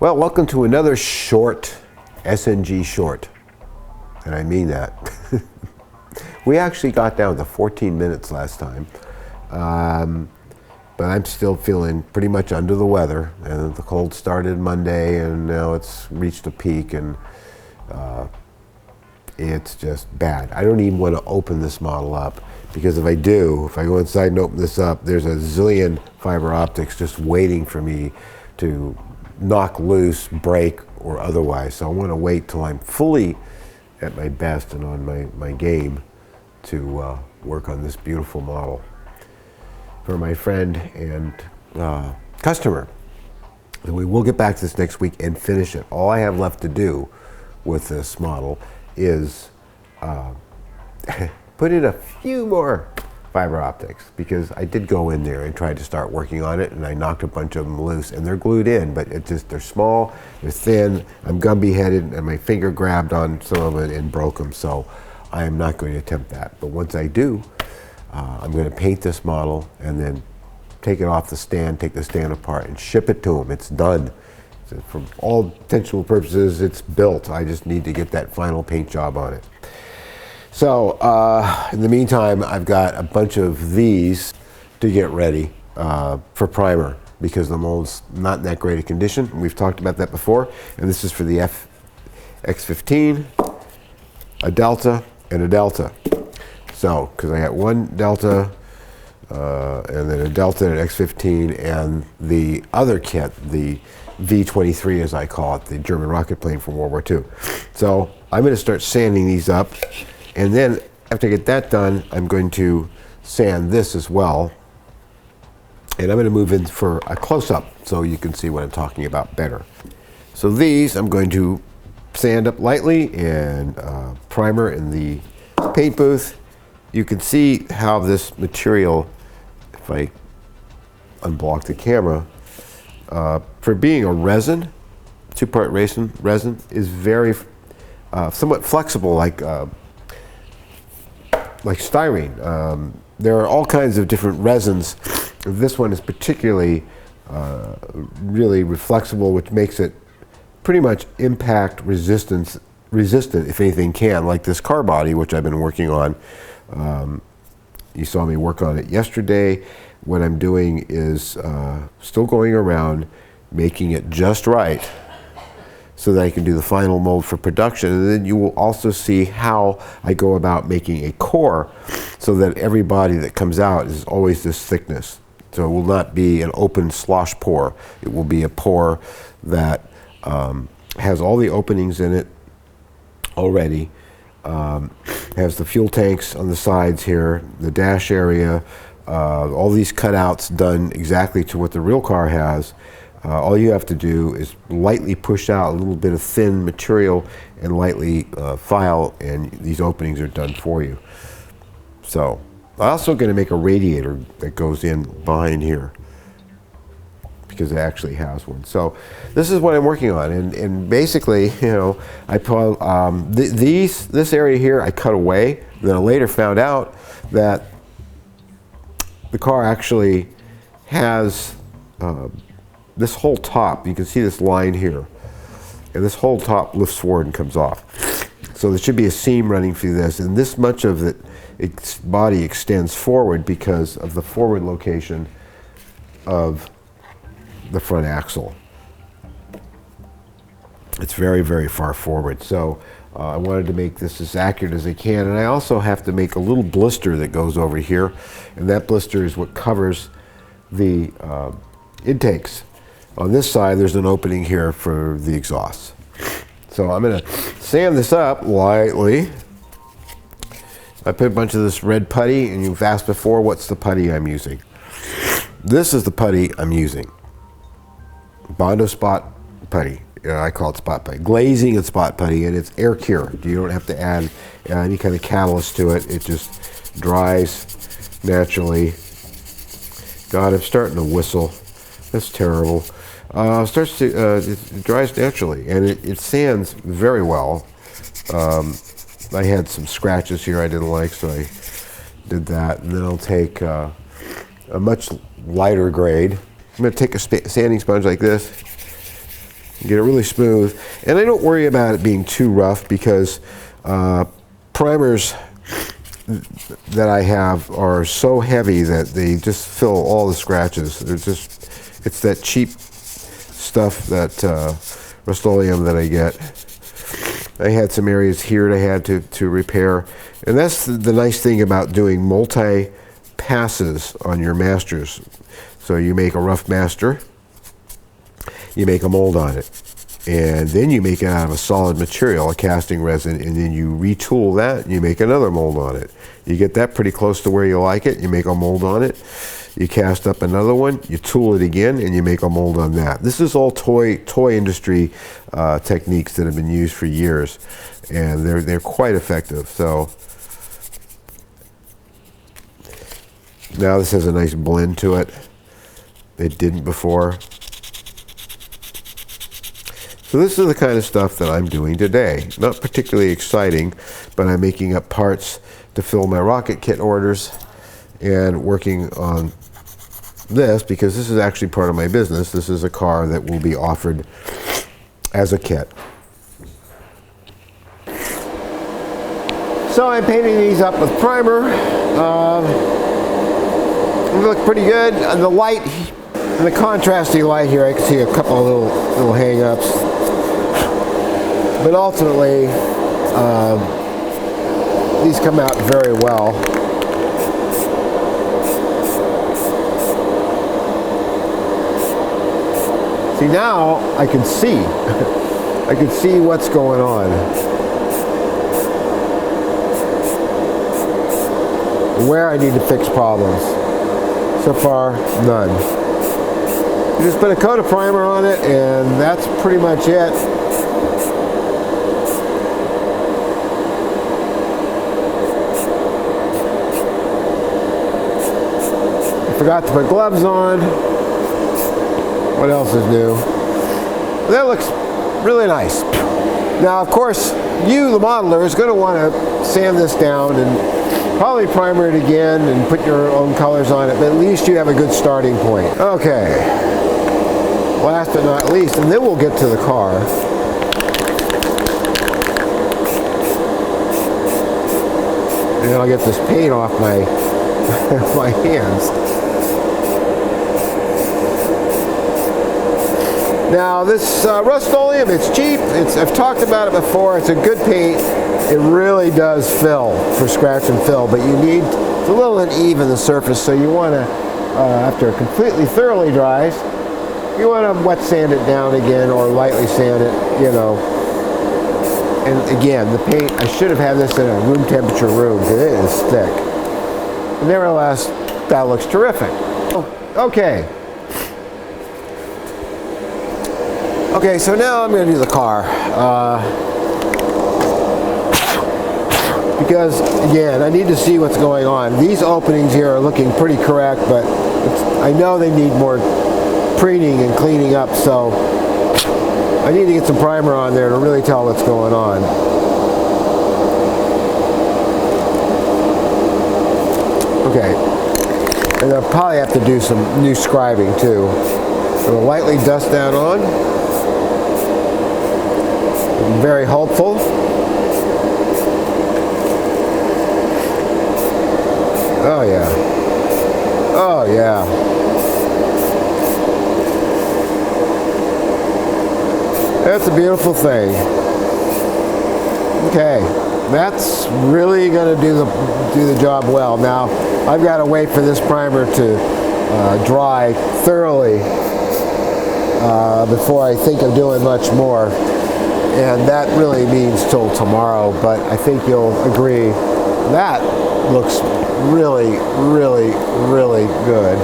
Well, welcome to another short, SNG short, and I mean that. We actually got down to 14 minutes last time, but I'm still feeling pretty much under the weather, and the cold started Monday, and now it's reached a peak, and it's just bad. I don't even want to open this model up, because if I go inside and open this up, there's a zillion fiber optics just waiting for me to knock loose, break, or otherwise. So I want to wait till I'm fully at my best and on my game to work on this beautiful model for my friend and customer. And we will get back to this next week and finish it. All I have left to do with this model is put in a few more fiber optics, because I did go in there and try to start working on it, and I knocked a bunch of them loose, and they're glued in, but they're small, they're thin, I'm Gumby headed, and my finger grabbed on some of it and broke them, so I am not going to attempt that. But once I do, I'm going to paint this model and then take it off the stand, take the stand apart, and ship it to them. It's done. So for all intentional purposes, it's built. I just need to get that final paint job on it. So in the meantime, I've got a bunch of these to get ready for primer, because the mold's not in that great a condition. We've talked about that before, and this is for the X15, a Delta, and a Delta. So, because I got one Delta, and then a Delta and an X15, and the other kit, the V-23 as I call it, the German rocket plane from World War II. So I'm going to start sanding these up. And then after I get that done, I'm going to sand this as well. And I'm going to move in for a close-up so you can see what I'm talking about better. So these I'm going to sand up lightly and primer in the paint booth. You can see how this material, if I unblock the camera, for being a resin, two-part resin, is very somewhat flexible, like styrene. There are all kinds of different resins. This one is particularly really reflexible, which makes it pretty much impact resistant, if anything can, like this car body, which I've been working on. You saw me work on it yesterday. What I'm doing is still going around making it just right, so that I can do the final mold for production. And then you will also see how I go about making a core, so that every body that comes out is always this thickness. So it will not be an open slosh pour. It will be a pour that has all the openings in it already, has the fuel tanks on the sides here, the dash area, all these cutouts done exactly to what the real car has. All you have to do is lightly push out a little bit of thin material and lightly file, and these openings are done for you. So I'm also going to make a radiator that goes in behind here, because it actually has one. So this is what I'm working on, and basically, you know, I put this area here I cut away. Then I later found out that the car actually has this whole top. You can see this line here, and this whole top lifts forward and comes off. So there should be a seam running through this, and this much of it, its body extends forward because of the forward location of the front axle. It's very, very far forward. So I wanted to make this as accurate as I can, and I also have to make a little blister that goes over here, and that blister is what covers the intakes. On this side, there's an opening here for the exhaust. So I'm going to sand this up lightly. I put a bunch of this red putty, and you've asked before, what's the putty I'm using? This is the putty I'm using. Bondo Spot putty. I call it spot putty. Glazing and spot putty, and it's air cured. You don't have to add any kind of catalyst to it. It just dries naturally. God, I'm starting to whistle. That's terrible. It dries naturally, and it sands very well. I had some scratches here I didn't like, so I did that. And then I'll take a much lighter grade. I'm going to take a sanding sponge like this, Get it really smooth. And I don't worry about it being too rough because primers that I have are so heavy that they just fill all the scratches. It's that cheap stuff, that Rust-Oleum that I get. I had some areas here that I had to repair. And that's the nice thing about doing multi-passes on your masters. So you make a rough master, you make a mold on it, and then you make it out of a solid material, a casting resin, and then you retool that and you make another mold on it. You get that pretty close to where you like it, you make a mold on it, you cast up another one, you tool it again, and you make a mold on that. This is all toy industry techniques that have been used for years, and they're quite effective. So now this has a nice blend to it. It didn't before. So this is the kind of stuff that I'm doing today. Not particularly exciting, but I'm making up parts to fill my rocket kit orders and working on this because this is actually part of my business. This is a car that will be offered as a kit. So I'm painting these up with primer. They look pretty good. The light, in the contrasting light here, I can see a couple of little hang-ups. But ultimately, these come out very well. See, now I can see. I can see what's going on. Where I need to fix problems. So far, none. Just put a coat of primer on it, and that's pretty much it. Forgot to put gloves on. What else is new? That looks really nice. Now, of course, you, the modeler, is going to want to sand this down and probably primer it again and put your own colors on it, but at least you have a good starting point. Okay. Last but not least, and then we'll get to the car. And I'll get this paint off my my hands. Now this Rust-Oleum, it's cheap. I've talked about it before. It's a good paint. It really does fill for scratch and fill, but you need, it's a little uneven the surface, so you want to, after it completely thoroughly dries, you want to wet sand it down again or lightly sand it, you know. And again, the paint, I should have had this in a room temperature room because it is thick. But nevertheless, that looks terrific. Okay. Okay, so now I'm going to do the car. Because, again, I need to see what's going on. These openings here are looking pretty correct, but I know they need more preening and cleaning up, so I need to get some primer on there to really tell what's going on. Okay, and I'll probably have to do some new scribing too. I'm going to lightly dust that on. Very hopeful. Oh yeah. Oh yeah. That's a beautiful thing. Okay, that's really going to do the job well. Now I've got to wait for this primer to dry thoroughly before I think of doing much more. And that really means till tomorrow, but I think you'll agree that looks really, really, really good.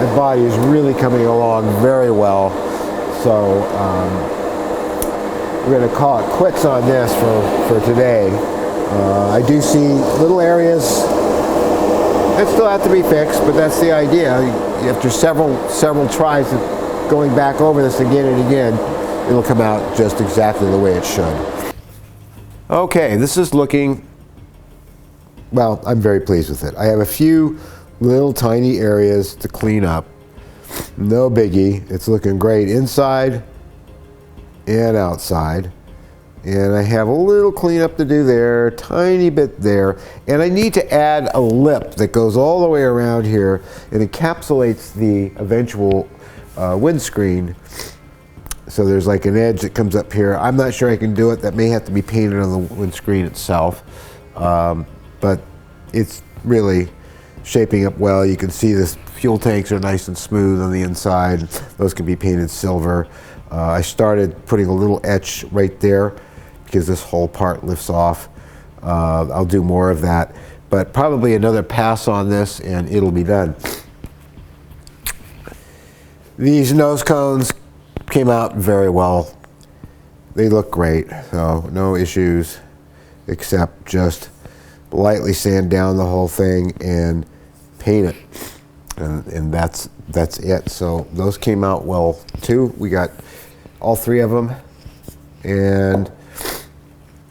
The body is really coming along very well. So we're going to call it quits on this for today. I do see little areas that still have to be fixed, but that's the idea. After several tries of going back over this again and again, it'll come out just exactly the way it should. Okay, this is looking, well, I'm very pleased with it. I have a few little tiny areas to clean up. No biggie. It's looking great inside and outside. And I have a little cleanup to do there, tiny bit there. And I need to add a lip that goes all the way around here and encapsulates the eventual windscreen. So there's like an edge that comes up here. I'm not sure I can do it. That may have to be painted on the windscreen itself. But it's really shaping up well. You can see the fuel tanks are nice and smooth on the inside. Those can be painted silver. I started putting a little etch right there because this whole part lifts off. I'll do more of that, but probably another pass on this and it'll be done. These nose cones came out very well. They look great, so no issues except just lightly sand down the whole thing and paint it. And that's it. So those came out well too. We got all three of them. And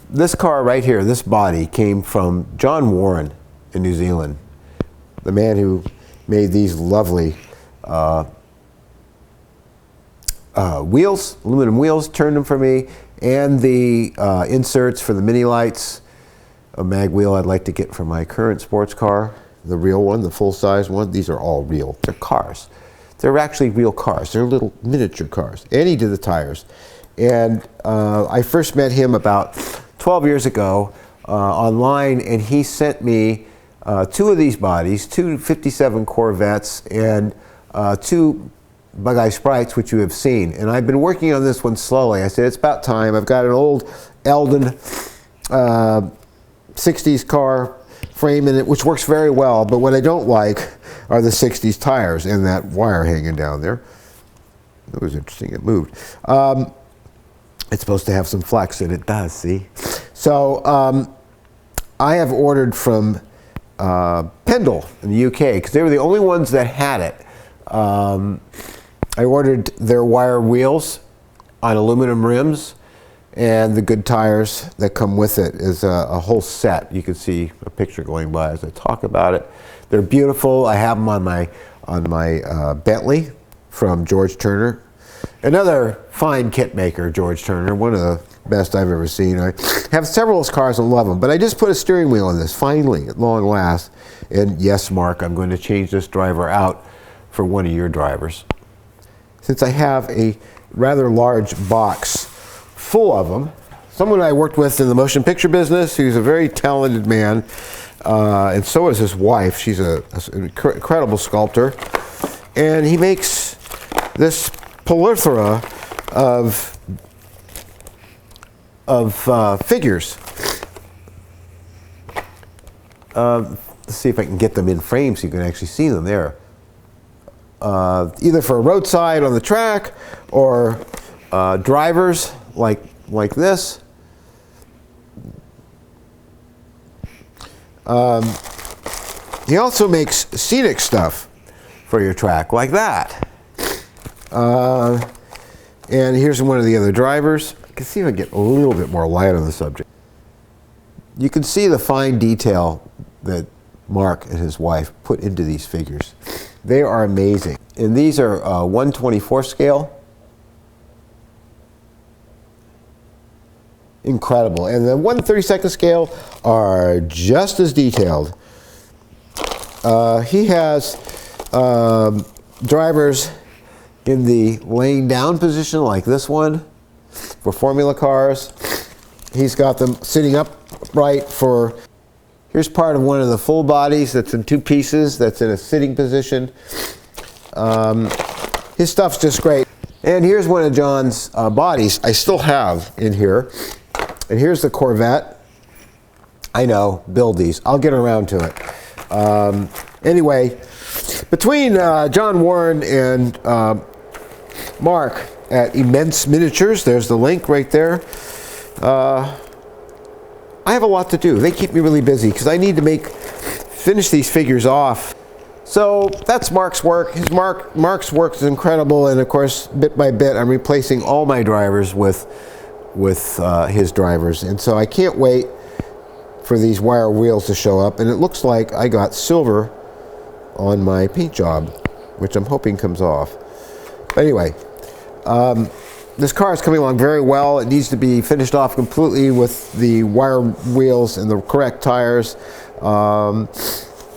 this car right here, this body, came from John Warren in New Zealand, the man who made these lovely wheels, aluminum wheels, turned them for me, and the inserts for the mini lights, a mag wheel I'd like to get for my current sports car, the real one, the full-size one. These are all real. They're cars. They're actually real cars. They're little miniature cars. And he did the tires. And I first met him about 12 years ago online, and he sent me two of these bodies, two 57 Corvettes and two Bug-Eye Sprites, which you have seen. And I've been working on this one slowly. I said, it's about time. I've got an old Eldon 60s car frame in it, which works very well, but what I don't like are the 60s tires and that wire hanging down there. That was interesting, it moved. It's supposed to have some flex, and it does, see? So I have ordered from Pendle in the UK, because they were the only ones that had it. I ordered their wire wheels on aluminum rims, and the good tires that come with it is a whole set. You can see a picture going by as I talk about it. They're beautiful. I have them on my Bentley from George Turner. Another fine kit maker, George Turner, one of the best I've ever seen. I have several of those cars and love them, but I just put a steering wheel on this, finally, at long last. And yes, Mark, I'm going to change this driver out for one of your drivers. Since I have a rather large box full of them, someone I worked with in the motion picture business, who's a very talented man, and so is his wife. She's an incredible sculptor, and he makes this plethora of figures. Let's see if I can get them in frame so you can actually see them there. Either for a roadside on the track or drivers like this. He also makes scenic stuff for your track like that. And here's one of the other drivers. I can see if I get a little bit more light on the subject. You can see the fine detail that Mark and his wife put into these figures. They are amazing. And these are 1/24 scale. Incredible. And the 1/32 scale are just as detailed. He has drivers in the laying down position like this one for formula cars. He's got them sitting upright for, here's part of one of the full bodies that's in two pieces, that's in a sitting position. His stuff's just great. And here's one of John's bodies I still have in here. And here's the Corvette. I know, build these. I'll get around to it. Anyway, between John Warren and Mark at Immense Miniatures, there's the link right there. I have a lot to do. They keep me really busy because I need to finish these figures off. So that's Mark's work. Mark's work is incredible, and of course, bit by bit, I'm replacing all my drivers with his drivers, and so I can't wait for these wire wheels to show up. And it looks like I got silver on my paint job, which I'm hoping comes off. But anyway, this car is coming along very well. It needs to be finished off completely with the wire wheels and the correct tires.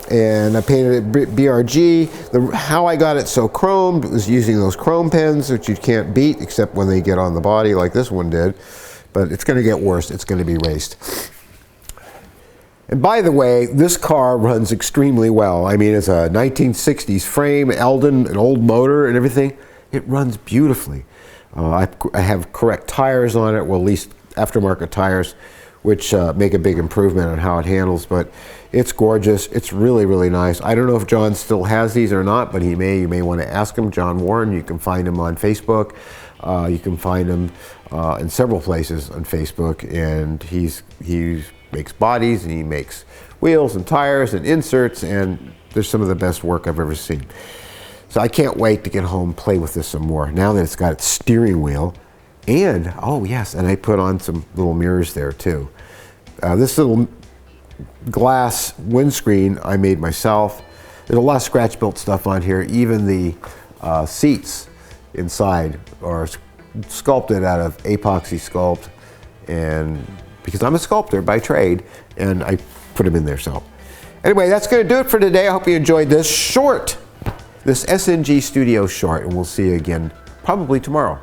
And I painted it BRG. How I got it so chromed was using those chrome pens, which you can't beat except when they get on the body like this one did. But it's going to get worse. It's going to be raced. And by the way, this car runs extremely well. I mean, it's a 1960s frame, Eldon, an old motor and everything. It runs beautifully. I have correct tires on it, well, at least aftermarket tires, which make a big improvement on how it handles, but it's gorgeous. It's really, really nice. I don't know if John still has these or not, but you may want to ask him. John Warren, you can find him on Facebook. You can find him in several places on Facebook, and he makes bodies, and he makes wheels and tires and inserts, and there's some of the best work I've ever seen. So I can't wait to get home and play with this some more, now that it's got its steering wheel. And, oh yes, and I put on some little mirrors there too. This little glass windscreen I made myself. There's a lot of scratch-built stuff on here. Even the seats inside are sculpted out of epoxy sculpt, and because I'm a sculptor by trade, and I put them in there. So anyway, that's going to do it for today. I hope you enjoyed this SNG Studio short, and we'll see you again probably tomorrow.